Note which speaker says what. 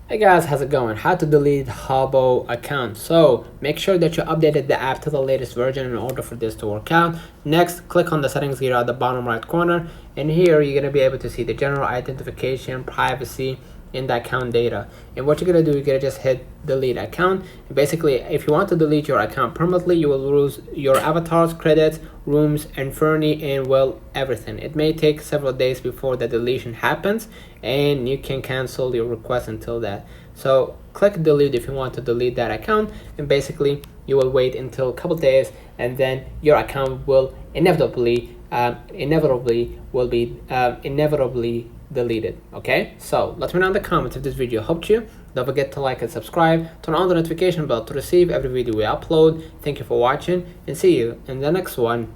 Speaker 1: Hey guys, how's it going? How to delete Habbo account. So make sure that you updated the app to the latest version in order for this to work out. Next, click on the settings gear at the bottom right corner, and here you're gonna be able to see the general identification, privacy, and the account data. And what you're gonna do, you're gonna just hit delete account. And basically, if you want to delete your account permanently, you will lose your avatars, credits, rooms, and Fernie, and well, everything. It may take several days before the deletion happens, and you can cancel your request until that. So click delete if you want to delete that account, and basically you will wait until a couple days, and then your account will inevitably deleted. Okay, so let me know in the comments if this video helped you. Don't forget to like and subscribe, turn on the notification bell to receive every video we upload. Thank you for watching, and see you in the next one.